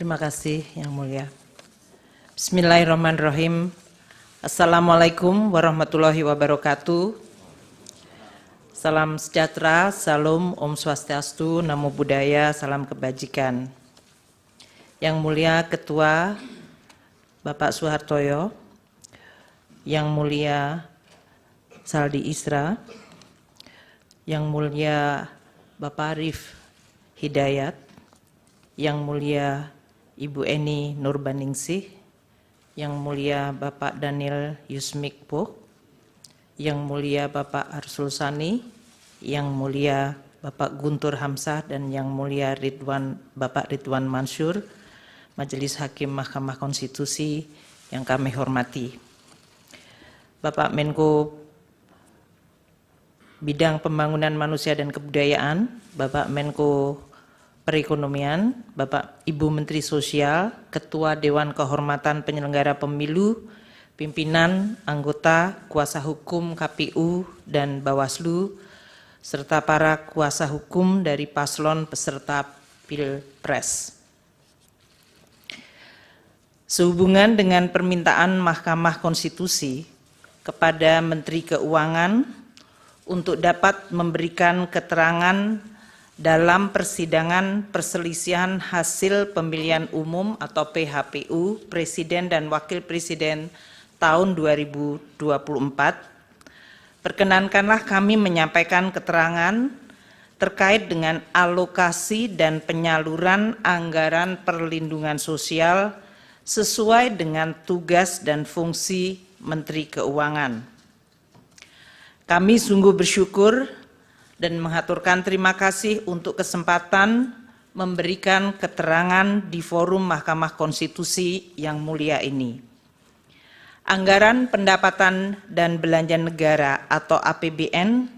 Terima kasih Yang Mulia. Bismillahirrahmanirrahim. Assalamualaikum warahmatullahi wabarakatuh. Salam sejahtera, salam, Om Swastiastu, Namo Buddhaya, salam kebajikan. Yang Mulia Ketua Bapak Suhartoyo, Yang Mulia Saldi Isra, Yang Mulia Bapak Arif Hidayat, Yang Mulia Ibu Eni Nurbaningsih, Yang Mulia Bapak Daniel Yusmikpo, Yang Mulia Bapak Arsul Sani, Yang Mulia Bapak Guntur Hamzah, dan Yang Mulia Bapak Ridwan Mansur, Majelis Hakim Mahkamah Konstitusi yang kami hormati. Bapak Menko Bidang Pembangunan Manusia dan Kebudayaan, Bapak Menko Perekonomian, Bapak Ibu Menteri Sosial, Ketua Dewan Kehormatan Penyelenggara Pemilu, pimpinan, anggota, kuasa hukum KPU dan Bawaslu, serta para kuasa hukum dari paslon peserta Pilpres. Sehubungan dengan permintaan Mahkamah Konstitusi kepada Menteri Keuangan untuk dapat memberikan keterangan dalam persidangan perselisihan hasil pemilihan umum atau PHPU Presiden dan Wakil Presiden tahun 2024, perkenankanlah kami menyampaikan keterangan terkait dengan alokasi dan penyaluran anggaran perlindungan sosial sesuai dengan tugas dan fungsi Menteri Keuangan. Kami sungguh bersyukur dan mengaturkan terima kasih untuk kesempatan memberikan keterangan di forum Mahkamah Konstitusi yang mulia ini. Anggaran pendapatan dan belanja negara atau APBN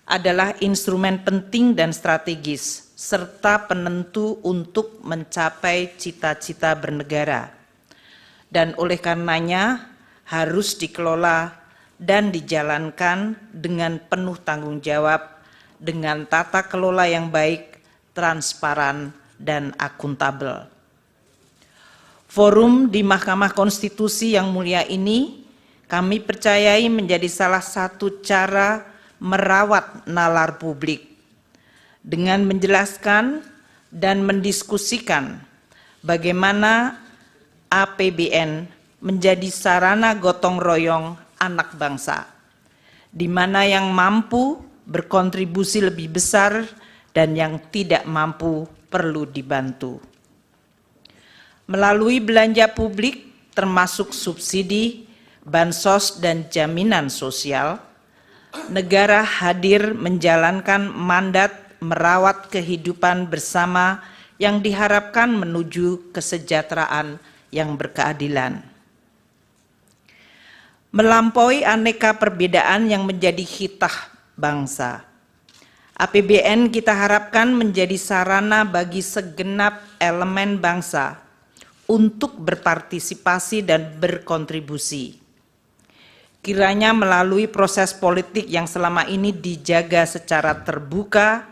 adalah instrumen penting dan strategis serta penentu untuk mencapai cita-cita bernegara, dan oleh karenanya harus dikelola dan dijalankan dengan penuh tanggung jawab dengan tata kelola yang baik, transparan, dan akuntabel. Forum di Mahkamah Konstitusi yang mulia ini kami percayai menjadi salah satu cara merawat nalar publik dengan menjelaskan dan mendiskusikan bagaimana APBN menjadi sarana gotong royong anak bangsa, di mana yang mampu berkontribusi lebih besar dan yang tidak mampu perlu dibantu. Melalui belanja publik termasuk subsidi, bansos, dan jaminan sosial, negara hadir menjalankan mandat merawat kehidupan bersama yang diharapkan menuju kesejahteraan yang berkeadilan. Melampaui aneka perbedaan yang menjadi hitah bangsa, APBN kita harapkan menjadi sarana bagi segenap elemen bangsa untuk berpartisipasi dan berkontribusi. Kiranya melalui proses politik yang selama ini dijaga secara terbuka,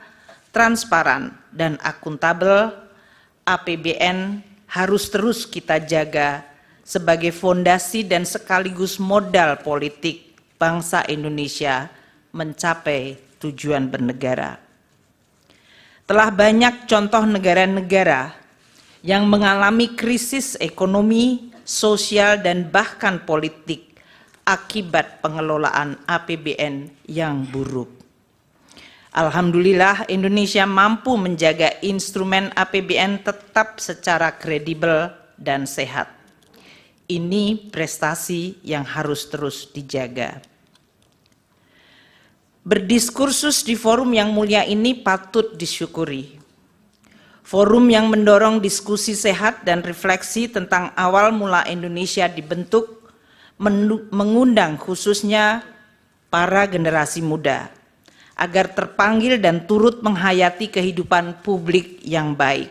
transparan, dan akuntabel, APBN harus terus kita jaga sebagai fondasi dan sekaligus modal politik bangsa Indonesia mencapai tujuan bernegara. Telah banyak contoh negara-negara yang mengalami krisis ekonomi, sosial, dan bahkan politik akibat pengelolaan APBN yang buruk. Alhamdulillah, Indonesia mampu menjaga instrumen APBN tetap secara kredibel dan sehat. Ini prestasi yang harus terus dijaga. Berdiskursus di forum yang mulia ini patut disyukuri. Forum yang mendorong diskusi sehat dan refleksi tentang awal mula Indonesia dibentuk, mengundang khususnya para generasi muda agar terpanggil dan turut menghayati kehidupan publik yang baik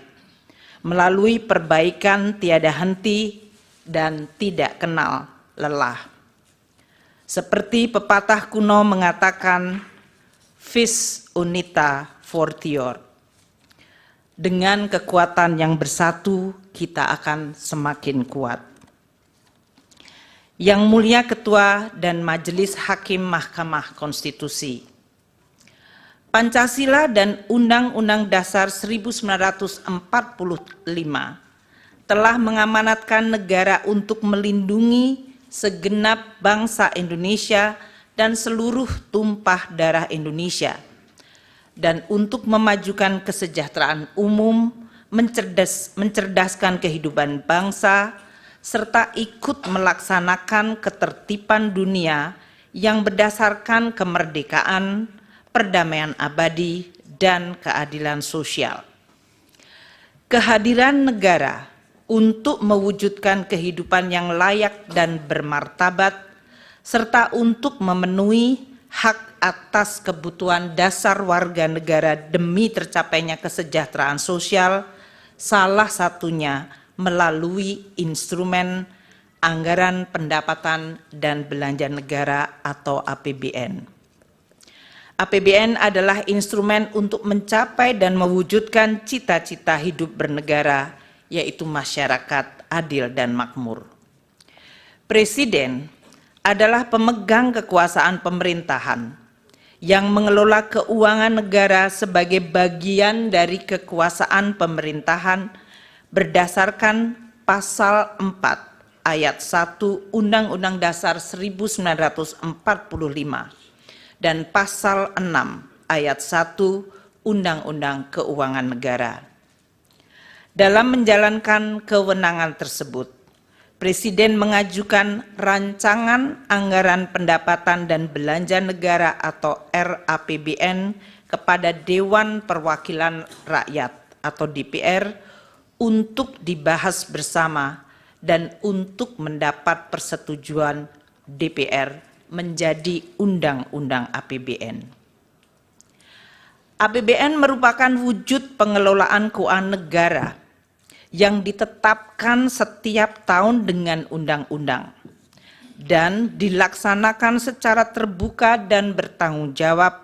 melalui perbaikan tiada henti dan tidak kenal lelah. Seperti pepatah kuno mengatakan, vis unita fortior. Dengan kekuatan yang bersatu, kita akan semakin kuat. Yang Mulia Ketua dan Majelis Hakim Mahkamah Konstitusi, Pancasila dan Undang-Undang Dasar 1945 telah mengamanatkan negara untuk melindungi segenap bangsa Indonesia dan seluruh tumpah darah Indonesia, dan untuk memajukan kesejahteraan umum, mencerdaskan kehidupan bangsa, serta ikut melaksanakan ketertiban dunia yang berdasarkan kemerdekaan, perdamaian abadi, dan keadilan sosial. Kehadiran negara untuk mewujudkan kehidupan yang layak dan bermartabat, serta untuk memenuhi hak atas kebutuhan dasar warga negara demi tercapainya kesejahteraan sosial, salah satunya melalui instrumen anggaran pendapatan dan belanja negara atau APBN. APBN adalah instrumen untuk mencapai dan mewujudkan cita-cita hidup bernegara, yaitu masyarakat adil dan makmur. Presiden adalah pemegang kekuasaan pemerintahan yang mengelola keuangan negara sebagai bagian dari kekuasaan pemerintahan berdasarkan pasal 4 ayat 1 Undang-Undang Dasar 1945 dan pasal 6 ayat 1 Undang-Undang Keuangan Negara. Dalam menjalankan kewenangan tersebut, Presiden mengajukan rancangan anggaran pendapatan dan belanja negara atau RAPBN kepada Dewan Perwakilan Rakyat atau DPR untuk dibahas bersama dan untuk mendapat persetujuan DPR menjadi Undang-Undang APBN. APBN merupakan wujud pengelolaan keuangan negara yang ditetapkan setiap tahun dengan undang-undang dan dilaksanakan secara terbuka dan bertanggung jawab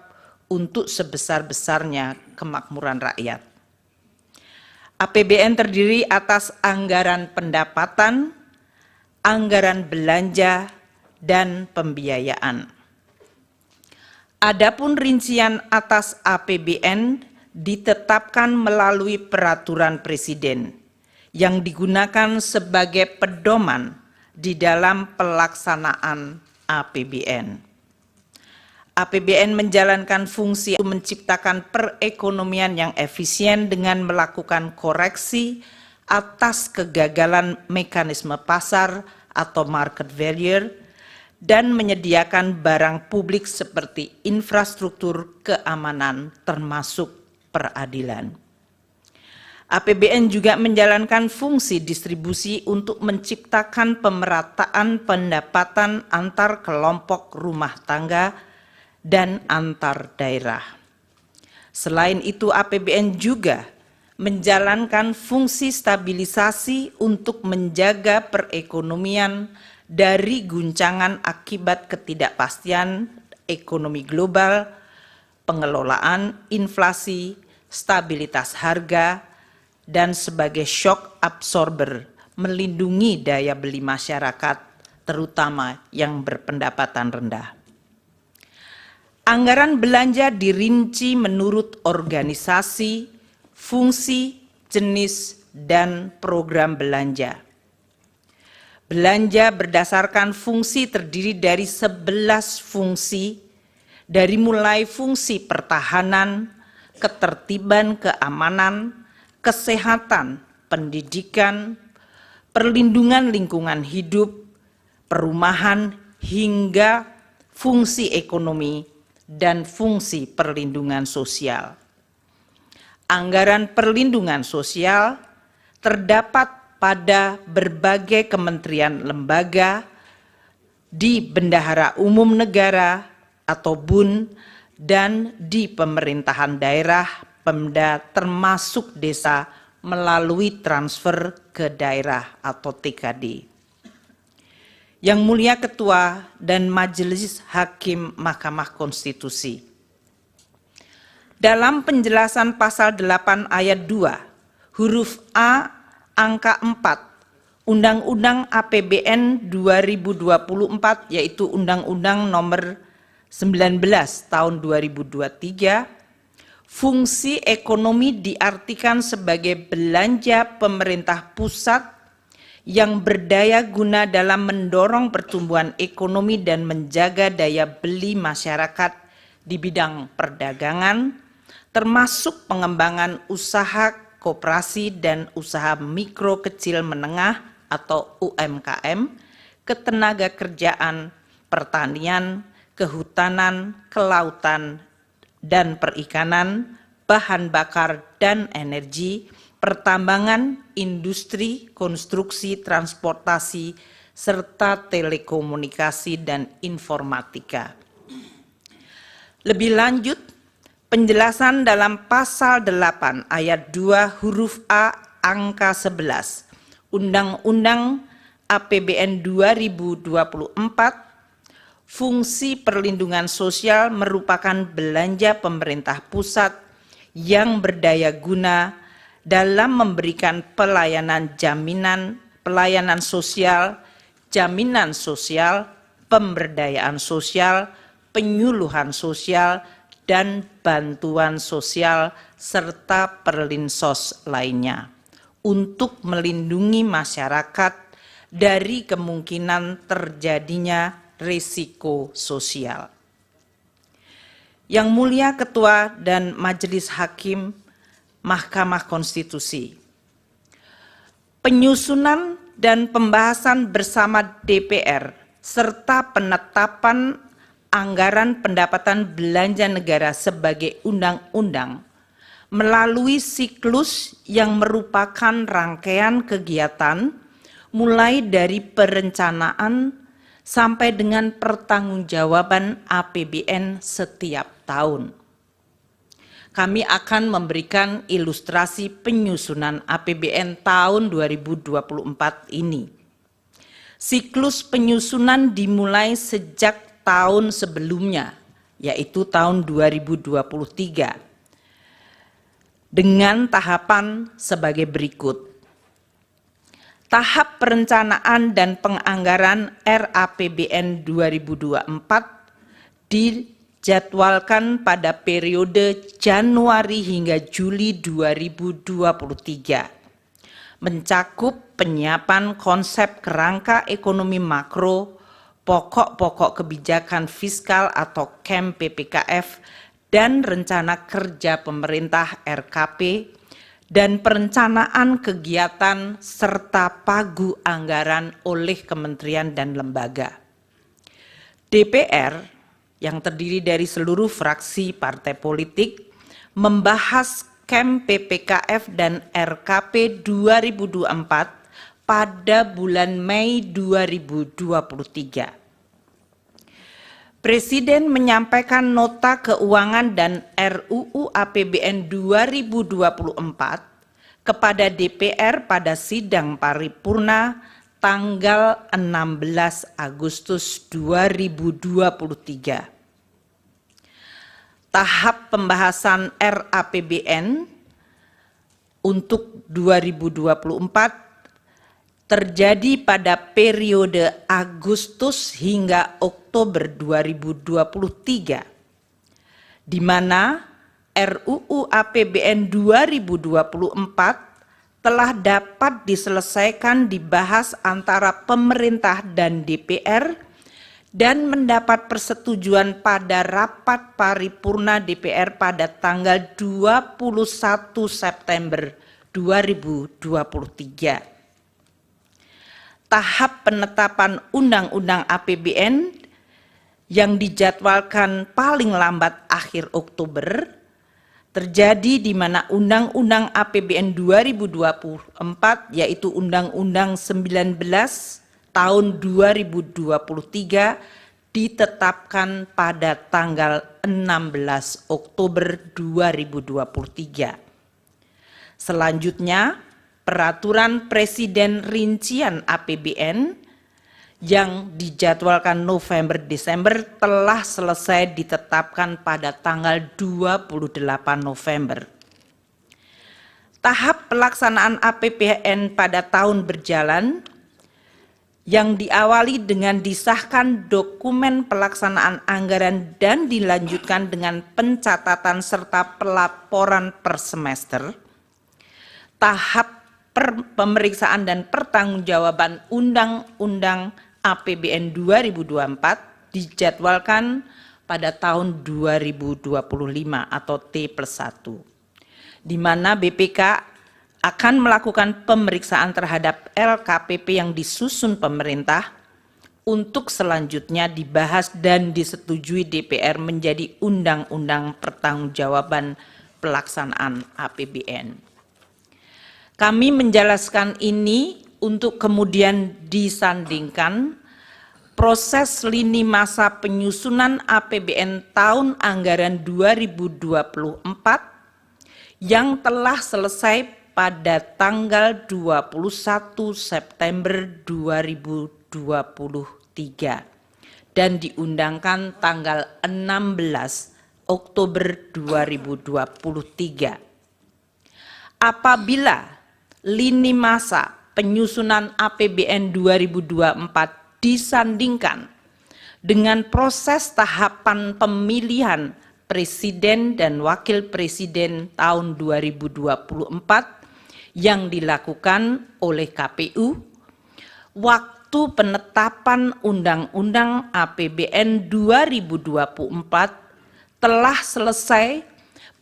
untuk sebesar-besarnya kemakmuran rakyat. APBN terdiri atas anggaran pendapatan, anggaran belanja, dan pembiayaan. Adapun rincian atas APBN ditetapkan melalui peraturan Presiden yang digunakan sebagai pedoman di dalam pelaksanaan APBN. APBN menjalankan fungsi untuk menciptakan perekonomian yang efisien dengan melakukan koreksi atas kegagalan mekanisme pasar atau market failure dan menyediakan barang publik seperti infrastruktur keamanan termasuk peradilan. APBN juga menjalankan fungsi distribusi untuk menciptakan pemerataan pendapatan antar kelompok rumah tangga dan antar daerah. Selain itu, APBN juga menjalankan fungsi stabilisasi untuk menjaga perekonomian dari guncangan akibat ketidakpastian ekonomi global, pengelolaan inflasi, stabilitas harga, dan sebagai shock absorber melindungi daya beli masyarakat, terutama yang berpendapatan rendah. Anggaran belanja dirinci menurut organisasi, fungsi, jenis, dan program belanja. Belanja berdasarkan fungsi terdiri dari 11 fungsi, dari mulai fungsi pertahanan, ketertiban keamanan, kesehatan, pendidikan, perlindungan lingkungan hidup, perumahan, hingga fungsi ekonomi dan fungsi perlindungan sosial. Anggaran perlindungan sosial terdapat pada berbagai kementerian lembaga, di Bendahara Umum Negara atau BUN, dan di pemerintahan daerah, Pemda, termasuk desa melalui transfer ke daerah atau TKD. Yang Mulia Ketua dan Majelis Hakim Mahkamah Konstitusi, Dalam penjelasan pasal 8 ayat 2, huruf A angka 4, Undang-Undang APBN 2024, yaitu Undang-Undang nomor 19 tahun 2023, fungsi ekonomi diartikan sebagai belanja pemerintah pusat yang berdaya guna dalam mendorong pertumbuhan ekonomi dan menjaga daya beli masyarakat di bidang perdagangan, termasuk pengembangan usaha koperasi dan usaha mikro kecil menengah atau UMKM, ketenaga kerjaan, pertanian, kehutanan, kelautan, dan perikanan, bahan bakar dan energi, pertambangan, industri, konstruksi, transportasi, serta telekomunikasi dan informatika. Lebih lanjut, penjelasan dalam pasal 8 ayat 2 huruf A angka 11 Undang-Undang APBN 2024, fungsi perlindungan sosial merupakan belanja pemerintah pusat yang berdaya guna dalam memberikan pelayanan sosial, jaminan sosial, pemberdayaan sosial, penyuluhan sosial, dan bantuan sosial serta perlinsos lainnya untuk melindungi masyarakat dari kemungkinan terjadinya risiko sosial. Yang Mulia Ketua dan Majelis Hakim Mahkamah Konstitusi, penyusunan dan pembahasan bersama DPR serta penetapan anggaran pendapatan belanja negara sebagai undang-undang melalui siklus yang merupakan rangkaian kegiatan mulai dari perencanaan sampai dengan pertanggungjawaban APBN setiap tahun. Kami akan memberikan ilustrasi penyusunan APBN tahun 2024 ini. Siklus penyusunan dimulai sejak tahun sebelumnya, yaitu tahun 2023, dengan tahapan sebagai berikut. Tahap perencanaan dan penganggaran RAPBN 2024 dijadwalkan pada periode Januari hingga Juli 2023, mencakup penyiapan konsep kerangka ekonomi makro, pokok-pokok kebijakan fiskal atau KEM PPKF, dan rencana kerja pemerintah RKP, dan perencanaan kegiatan serta pagu anggaran oleh kementerian dan lembaga. DPR yang terdiri dari seluruh fraksi partai politik membahas KEM PPKF dan RKP 2024 pada bulan Mei 2023. Presiden menyampaikan nota keuangan dan RUU APBN 2024 kepada DPR pada sidang paripurna tanggal 16 Agustus 2023. Tahap pembahasan RAPBN untuk 2024 terjadi pada periode Agustus hingga Oktober 2023, di mana RUU APBN 2024 telah dapat diselesaikan dibahas antara pemerintah dan DPR dan mendapat persetujuan pada rapat paripurna DPR pada tanggal 21 September 2023. Tahap penetapan Undang-Undang APBN yang dijadwalkan paling lambat akhir Oktober terjadi di mana Undang-Undang APBN 2024 yaitu Undang-Undang 19 tahun 2023 ditetapkan pada tanggal 16 Oktober 2023. Selanjutnya, Peraturan Presiden Rincian APBN yang dijadwalkan November-Desember telah selesai ditetapkan pada tanggal 28 November. Tahap pelaksanaan APBN pada tahun berjalan yang diawali dengan disahkan dokumen pelaksanaan anggaran dan dilanjutkan dengan pencatatan serta pelaporan per semester. Tahap pemeriksaan dan pertanggungjawaban Undang-Undang APBN 2024 dijadwalkan pada tahun 2025 atau T+1, di mana BPK akan melakukan pemeriksaan terhadap LKPP yang disusun pemerintah untuk selanjutnya dibahas dan disetujui DPR menjadi Undang-Undang Pertanggungjawaban Pelaksanaan APBN. Kami menjelaskan ini untuk kemudian disandingkan proses lini masa penyusunan APBN tahun anggaran 2024 yang telah selesai pada tanggal 21 September 2023 dan diundangkan tanggal 16 Oktober 2023. Apabila lini masa penyusunan APBN 2024 disandingkan dengan proses tahapan pemilihan Presiden dan Wakil Presiden tahun 2024 yang dilakukan oleh KPU, waktu penetapan Undang-Undang APBN 2024 telah selesai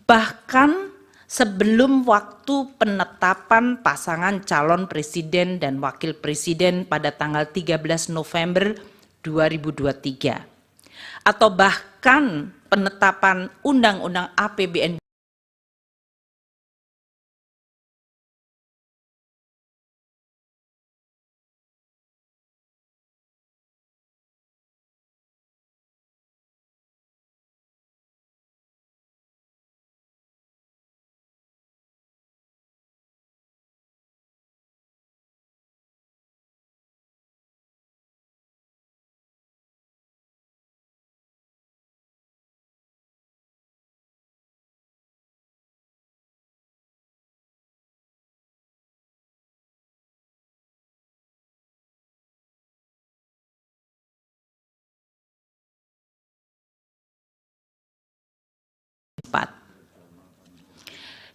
bahkan sebelum waktu penetapan pasangan calon presiden dan wakil presiden pada tanggal 13 November 2023 atau bahkan penetapan Undang-Undang APBN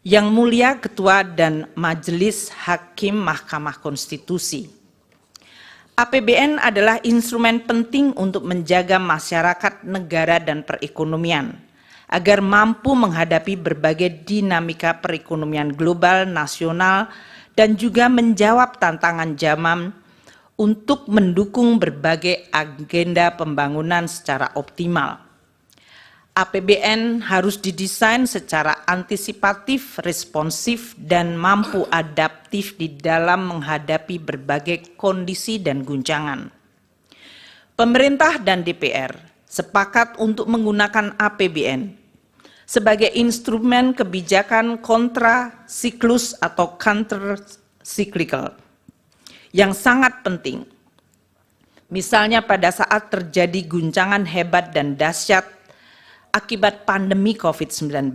Yang Mulia Ketua dan Majelis Hakim Mahkamah Konstitusi, APBN adalah instrumen penting untuk menjaga masyarakat, negara, dan perekonomian agar mampu menghadapi berbagai dinamika perekonomian global, nasional, dan juga menjawab tantangan zaman untuk mendukung berbagai agenda pembangunan secara optimal. APBN harus didesain secara antisipatif, responsif, dan mampu adaptif di dalam menghadapi berbagai kondisi dan guncangan. Pemerintah dan DPR sepakat untuk menggunakan APBN sebagai instrumen kebijakan kontra siklus atau counter cyclical yang sangat penting. Misalnya pada saat terjadi guncangan hebat dan dahsyat akibat pandemi COVID-19,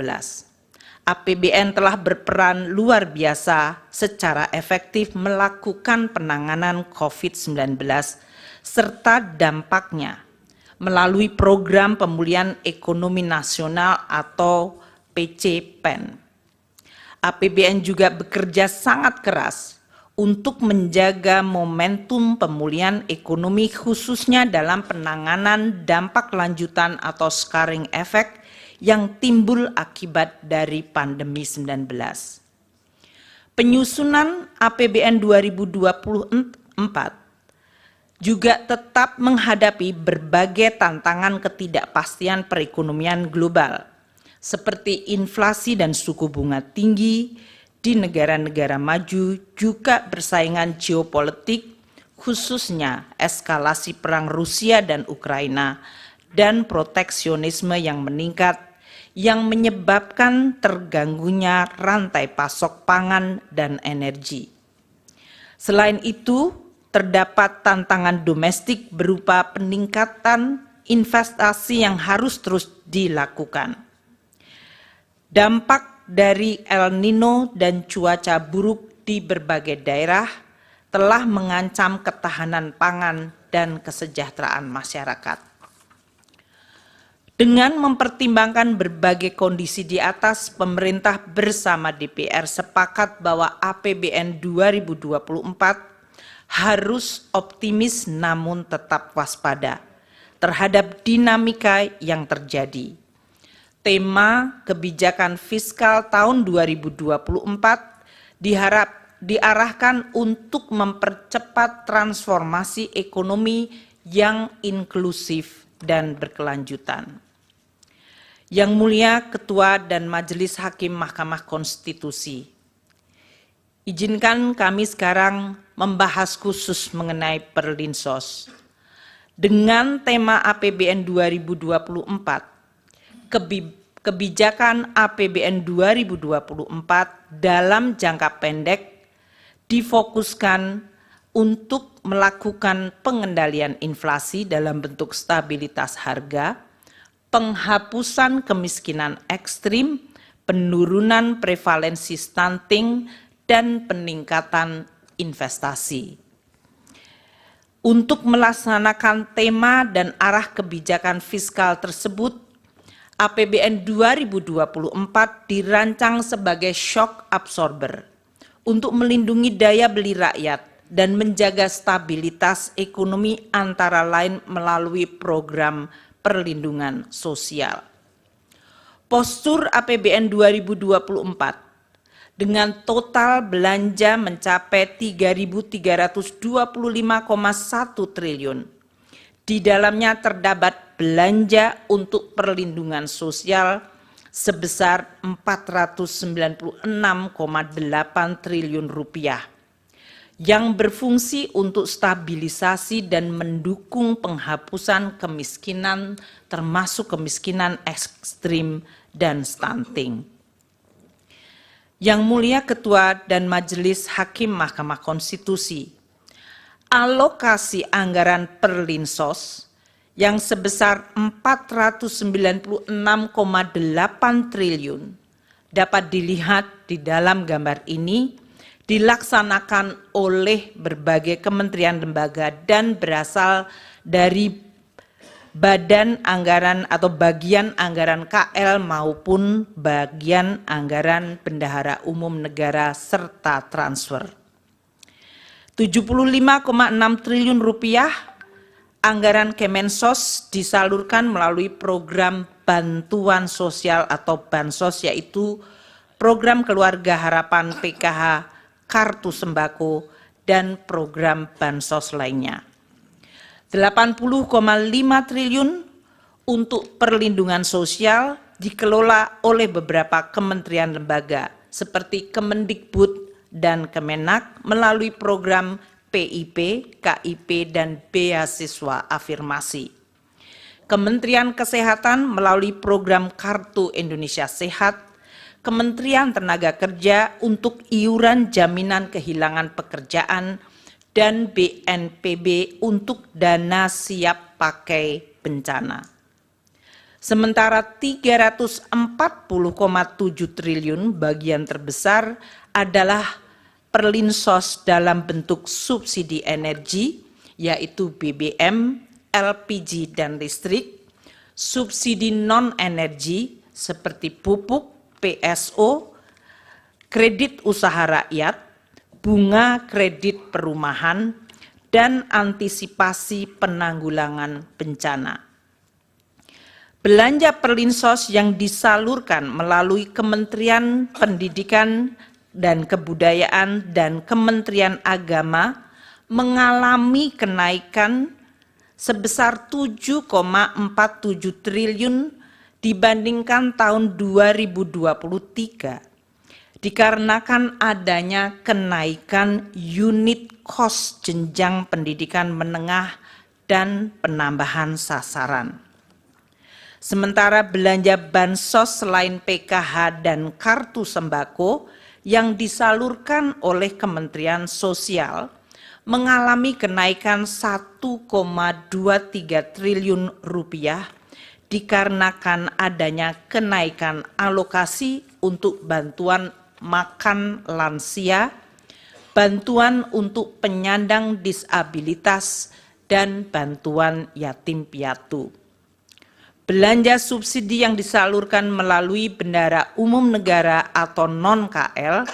APBN telah berperan luar biasa secara efektif melakukan penanganan COVID-19 serta dampaknya melalui Program Pemulihan Ekonomi Nasional atau PCPEN. APBN juga bekerja sangat keras untuk menjaga momentum pemulihan ekonomi khususnya dalam penanganan dampak lanjutan atau scarring effect yang timbul akibat dari pandemi 19. Penyusunan APBN 2024 juga tetap menghadapi berbagai tantangan ketidakpastian perekonomian global seperti inflasi dan suku bunga tinggi di negara-negara maju, juga persaingan geopolitik, khususnya eskalasi perang Rusia dan Ukraina, dan proteksionisme yang meningkat, yang menyebabkan terganggunya rantai pasok pangan dan energi. Selain itu, terdapat tantangan domestik berupa peningkatan investasi yang harus terus dilakukan. Dampak dari El Nino dan cuaca buruk di berbagai daerah telah mengancam ketahanan pangan dan kesejahteraan masyarakat. Dengan mempertimbangkan berbagai kondisi di atas, pemerintah bersama DPR sepakat bahwa APBN 2024 harus optimis namun tetap waspada terhadap dinamika yang terjadi. Tema kebijakan fiskal tahun 2024 diarahkan untuk mempercepat transformasi ekonomi yang inklusif dan berkelanjutan. Yang Mulia Ketua dan Majelis Hakim Mahkamah Konstitusi, izinkan kami sekarang membahas khusus mengenai Perlinsos. Dengan tema APBN 2024, kebijakan APBN 2024 dalam jangka pendek difokuskan untuk melakukan pengendalian inflasi dalam bentuk stabilitas harga, penghapusan kemiskinan ekstrim, penurunan prevalensi stunting, dan peningkatan investasi. Untuk melaksanakan tema dan arah kebijakan fiskal tersebut, APBN 2024 dirancang sebagai shock absorber untuk melindungi daya beli rakyat dan menjaga stabilitas ekonomi antara lain melalui program perlindungan sosial. Postur APBN 2024 dengan total belanja mencapai 3.325,1 triliun. Di dalamnya terdapat belanja untuk perlindungan sosial sebesar 496,8 triliun rupiah yang berfungsi untuk stabilisasi dan mendukung penghapusan kemiskinan termasuk kemiskinan ekstrim dan stunting. Yang Mulia Ketua dan Majelis Hakim Mahkamah Konstitusi, alokasi anggaran Perlinsos yang sebesar 496,8 triliun dapat dilihat di dalam gambar ini dilaksanakan oleh berbagai kementerian lembaga dan berasal dari badan anggaran atau bagian anggaran KL maupun bagian anggaran bendahara umum negara serta transfer. 75,6 triliun rupiah anggaran Kemensos disalurkan melalui program bantuan sosial atau Bansos, yaitu program Keluarga Harapan PKH, Kartu Sembako, dan program Bansos lainnya. 80,5 triliun untuk perlindungan sosial dikelola oleh beberapa kementerian lembaga seperti Kemendikbud dan Kemenak melalui program PIP, KIP, dan beasiswa afirmasi. Kementerian Kesehatan melalui program Kartu Indonesia Sehat, Kementerian Tenaga Kerja untuk iuran jaminan kehilangan pekerjaan, dan BNPB untuk dana siap pakai bencana. Sementara 340,7 triliun bagian terbesar adalah Perlinsos dalam bentuk subsidi energi, yaitu BBM, LPG, dan listrik, subsidi non-energi seperti pupuk, PSO, kredit usaha rakyat, bunga kredit perumahan, dan antisipasi penanggulangan bencana. Belanja Perlinsos yang disalurkan melalui Kementerian Pendidikan dan Kebudayaan dan Kementerian Agama mengalami kenaikan sebesar 7,47 triliun dibandingkan tahun 2023. Dikarenakan adanya kenaikan unit cost jenjang pendidikan menengah dan penambahan sasaran. Sementara belanja Bansos selain PKH dan Kartu Sembako yang disalurkan oleh Kementerian Sosial mengalami kenaikan 1,23 triliun rupiah dikarenakan adanya kenaikan alokasi untuk bantuan makan lansia, bantuan untuk penyandang disabilitas, dan bantuan yatim piatu. Belanja subsidi yang disalurkan melalui bendara umum negara atau non-KL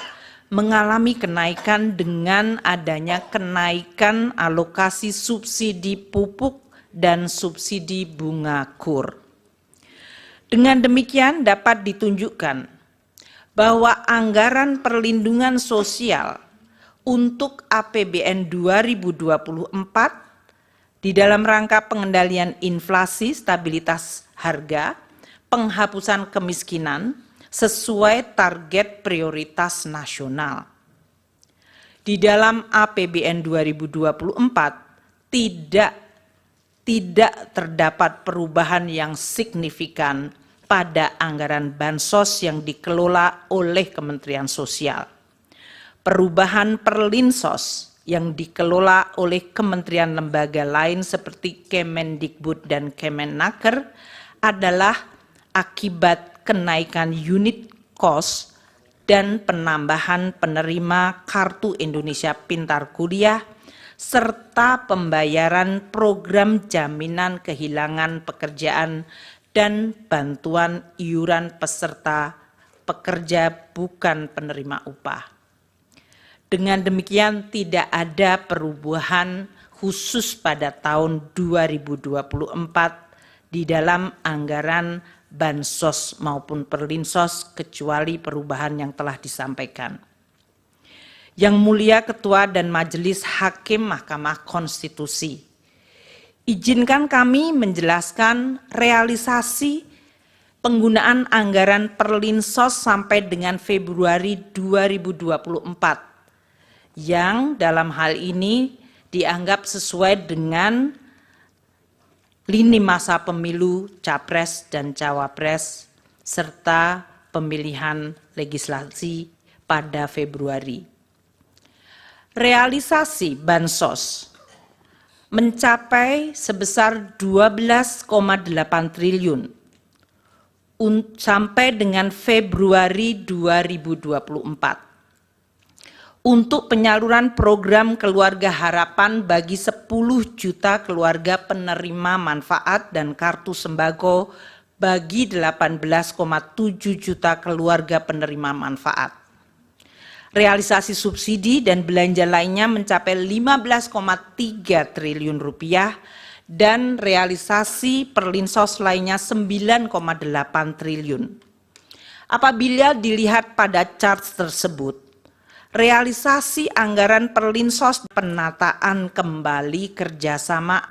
mengalami kenaikan dengan adanya kenaikan alokasi subsidi pupuk dan subsidi bunga kur. Dengan demikian dapat ditunjukkan bahwa anggaran perlindungan sosial untuk APBN 2024 di dalam rangka pengendalian inflasi, stabilitas harga, penghapusan kemiskinan sesuai target prioritas nasional. Di dalam APBN 2024 tidak terdapat perubahan yang signifikan pada anggaran bansos yang dikelola oleh Kementerian Sosial. Perubahan perlinsos yang dikelola oleh kementerian lembaga lain seperti Kemendikbud dan Kemenaker adalah akibat kenaikan unit cost dan penambahan penerima Kartu Indonesia Pintar Kuliah serta pembayaran program jaminan kehilangan pekerjaan dan bantuan iuran peserta pekerja bukan penerima upah. Dengan demikian tidak ada perubahan khusus pada tahun 2024 di dalam anggaran bansos maupun perlinsos kecuali perubahan yang telah disampaikan. Yang Mulia Ketua dan Majelis Hakim Mahkamah Konstitusi, izinkan kami menjelaskan realisasi penggunaan anggaran perlinsos sampai dengan Februari 2024 yang dalam hal ini dianggap sesuai dengan lini masa pemilu Capres dan Cawapres serta pemilihan legislasi pada Februari. Realisasi bansos mencapai sebesar 12,8 triliun sampai dengan Februari 2024. Untuk penyaluran program Keluarga Harapan bagi 10 juta keluarga penerima manfaat dan kartu sembako bagi 18,7 juta keluarga penerima manfaat. Realisasi subsidi dan belanja lainnya mencapai 15,3 triliun rupiah dan realisasi perlinsos lainnya 9,8 triliun. Apabila dilihat pada chart tersebut, realisasi anggaran perlinsos penataan kembali kerjasama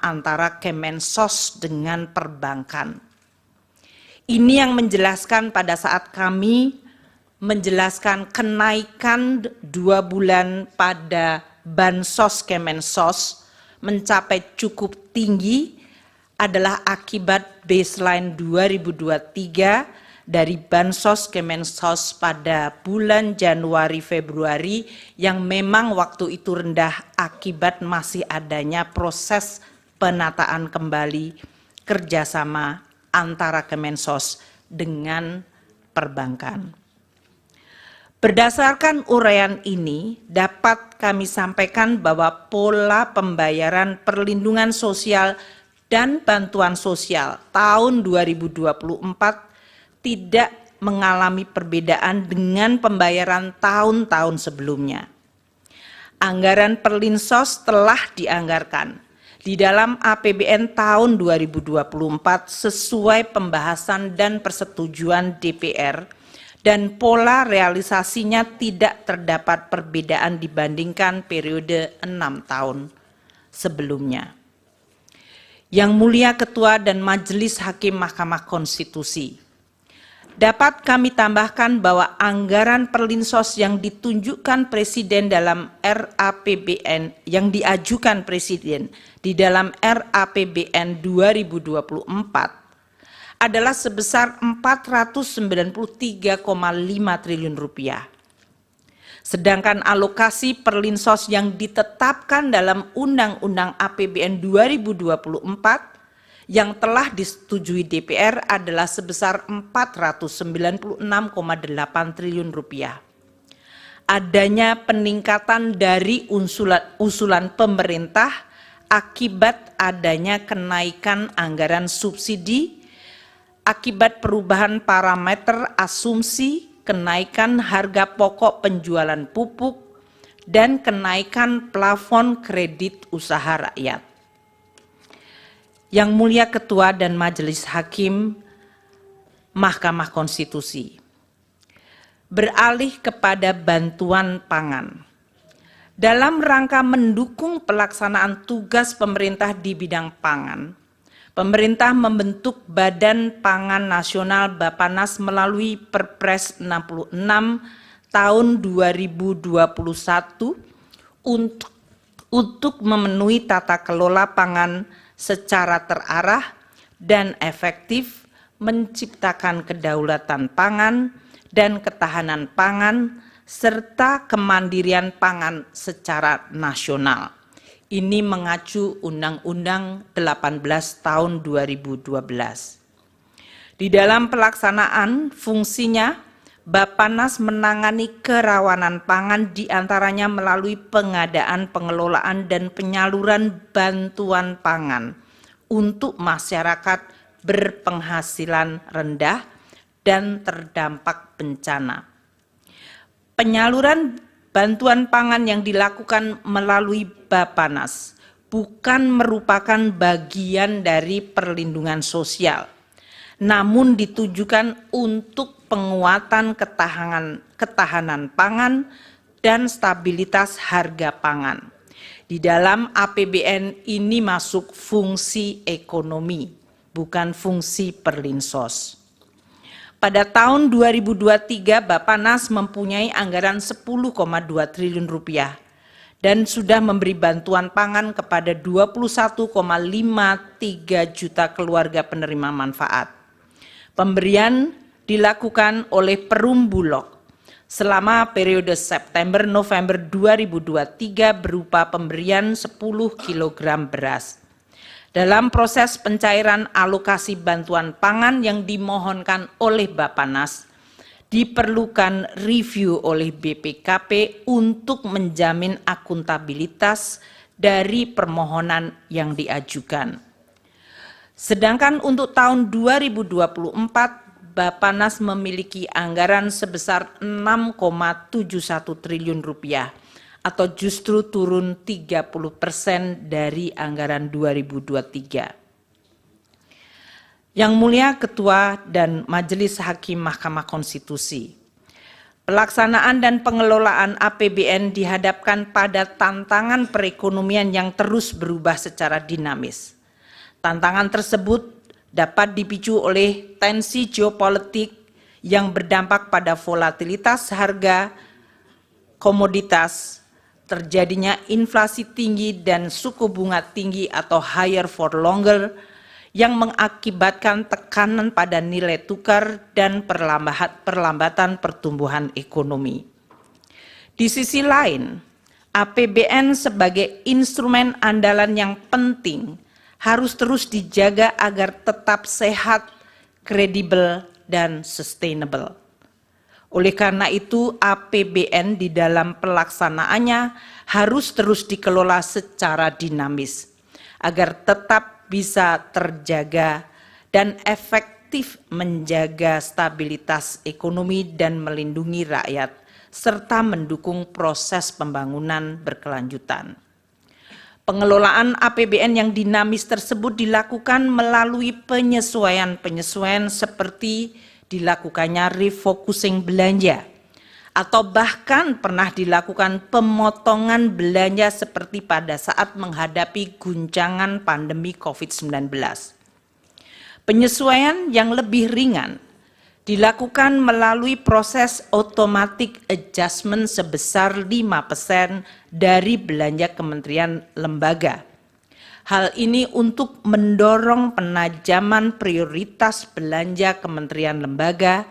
antara Kemensos dengan perbankan. Ini yang menjelaskan pada saat kami menjelaskan kenaikan 2 bulan pada bansos Kemensos mencapai cukup tinggi adalah akibat baseline 2023 dari bansos Kemensos pada bulan Januari-Februari yang memang waktu itu rendah akibat masih adanya proses penataan kembali kerjasama antara Kemensos dengan perbankan. Berdasarkan uraian ini dapat kami sampaikan bahwa pola pembayaran perlindungan sosial dan bantuan sosial tahun 2024 tidak mengalami perbedaan dengan pembayaran tahun-tahun sebelumnya. Anggaran perlinsos telah dianggarkan di dalam APBN tahun 2024 sesuai pembahasan dan persetujuan DPR dan pola realisasinya tidak terdapat perbedaan dibandingkan periode 6 tahun sebelumnya. Yang Mulia Ketua dan Majelis Hakim Mahkamah Konstitusi, dapat kami tambahkan bahwa anggaran perlinsos yang ditunjukkan Presiden dalam RAPBN yang diajukan Presiden di dalam RAPBN 2024 adalah sebesar 493,5 triliun rupiah. Sedangkan alokasi perlinsos yang ditetapkan dalam Undang-Undang APBN 2024 yang telah disetujui DPR adalah sebesar 496,8 triliun rupiah. Adanya peningkatan dari usulan pemerintah akibat adanya kenaikan anggaran subsidi, akibat perubahan parameter asumsi, kenaikan harga pokok penjualan pupuk, dan kenaikan plafon kredit usaha rakyat. Yang Mulia Ketua dan Majelis Hakim Mahkamah Konstitusi, beralih kepada bantuan pangan. Dalam rangka mendukung pelaksanaan tugas pemerintah di bidang pangan, pemerintah membentuk Badan Pangan Nasional Bappenas melalui Perpres 66 tahun 2021 untuk memenuhi tata kelola pangan secara terarah dan efektif, menciptakan kedaulatan pangan dan ketahanan pangan, serta kemandirian pangan secara nasional. Ini mengacu Undang-Undang 18 tahun 2012. Di dalam pelaksanaan fungsinya, Bappenas menangani kerawanan pangan diantaranya melalui pengadaan, pengelolaan, dan penyaluran bantuan pangan untuk masyarakat berpenghasilan rendah dan terdampak bencana. Penyaluran bantuan pangan yang dilakukan melalui Bappenas bukan merupakan bagian dari perlindungan sosial, namun ditujukan untuk penguatan ketahanan pangan dan stabilitas harga pangan. Di dalam APBN ini masuk fungsi ekonomi, bukan fungsi perlinsos. Pada tahun 2023, Bappenas mempunyai anggaran 10,2 triliun rupiah dan sudah memberi bantuan pangan kepada 21,53 juta keluarga penerima manfaat. Pemberian dilakukan oleh Perum Bulog selama periode September-November 2023 berupa pemberian 10 kg beras. Dalam proses pencairan alokasi bantuan pangan yang dimohonkan oleh Bappenas, diperlukan review oleh BPKP untuk menjamin akuntabilitas dari permohonan yang diajukan. Sedangkan untuk tahun 2024, Bappenas memiliki anggaran sebesar 6,71 triliun rupiah, atau justru turun 30% dari anggaran 2023. Yang Mulia Ketua dan Majelis Hakim Mahkamah Konstitusi, pelaksanaan dan pengelolaan APBN dihadapkan pada tantangan perekonomian yang terus berubah secara dinamis. Tantangan tersebut dapat dipicu oleh tensi geopolitik yang berdampak pada volatilitas harga komoditas, terjadinya inflasi tinggi dan suku bunga tinggi atau higher for longer yang mengakibatkan tekanan pada nilai tukar dan perlambatan pertumbuhan ekonomi. Di sisi lain, APBN sebagai instrumen andalan yang penting harus terus dijaga agar tetap sehat, kredibel, dan sustainable. Oleh karena itu, APBN di dalam pelaksanaannya harus terus dikelola secara dinamis, agar tetap bisa terjaga dan efektif menjaga stabilitas ekonomi dan melindungi rakyat, serta mendukung proses pembangunan berkelanjutan. Pengelolaan APBN yang dinamis tersebut dilakukan melalui penyesuaian-penyesuaian seperti dilakukannya refocusing belanja, atau bahkan pernah dilakukan pemotongan belanja seperti pada saat menghadapi guncangan pandemi COVID-19. Penyesuaian yang lebih ringan dilakukan melalui proses automatic adjustment sebesar 5% dari belanja kementerian lembaga. Hal ini untuk mendorong penajaman prioritas belanja kementerian lembaga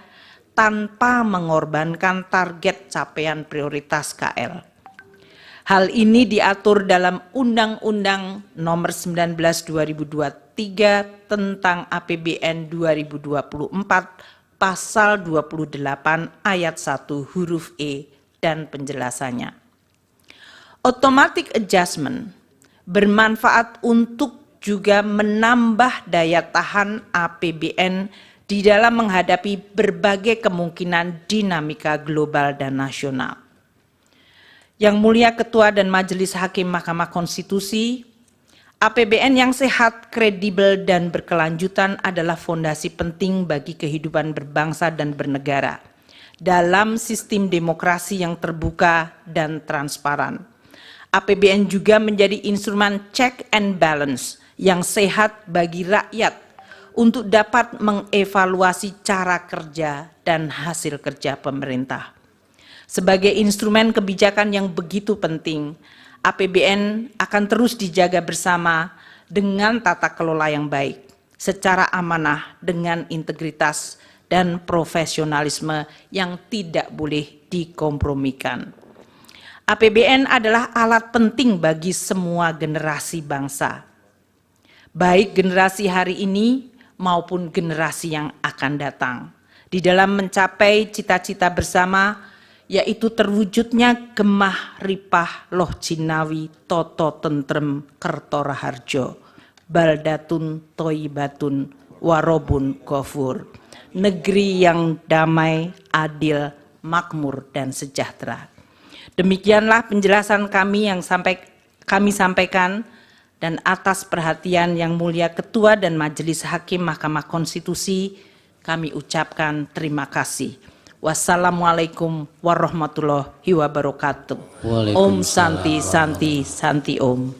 tanpa mengorbankan target capaian prioritas KL. Hal ini diatur dalam Undang-Undang Nomor 19 2023 tentang APBN 2024 Pasal 28 Ayat 1 huruf E dan penjelasannya. Automatic adjustment bermanfaat untuk juga menambah daya tahan APBN di dalam menghadapi berbagai kemungkinan dinamika global dan nasional. Yang Mulia Ketua dan Majelis Hakim Mahkamah Konstitusi, APBN yang sehat, kredibel, dan berkelanjutan adalah fondasi penting bagi kehidupan berbangsa dan bernegara dalam sistem demokrasi yang terbuka dan transparan. APBN juga menjadi instrumen check and balance yang sehat bagi rakyat untuk dapat mengevaluasi cara kerja dan hasil kerja pemerintah. Sebagai instrumen kebijakan yang begitu penting, APBN akan terus dijaga bersama dengan tata kelola yang baik, secara amanah dengan integritas dan profesionalisme yang tidak boleh dikompromikan. APBN adalah alat penting bagi semua generasi bangsa, baik generasi hari ini maupun generasi yang akan datang, di dalam mencapai cita-cita bersama, yaitu terwujudnya gemah ripah loh jinawi toto tentrem kerto raharjo, baldatun toibatun warobun ghafur, negeri yang damai, adil, makmur, dan sejahtera. Demikianlah penjelasan kami yang kami sampaikan, dan atas perhatian Yang Mulia Ketua dan Majelis Hakim Mahkamah Konstitusi, kami ucapkan terima kasih. Wassalamualaikum warahmatullahi wabarakatuh. Om Santi Santi Santi Om.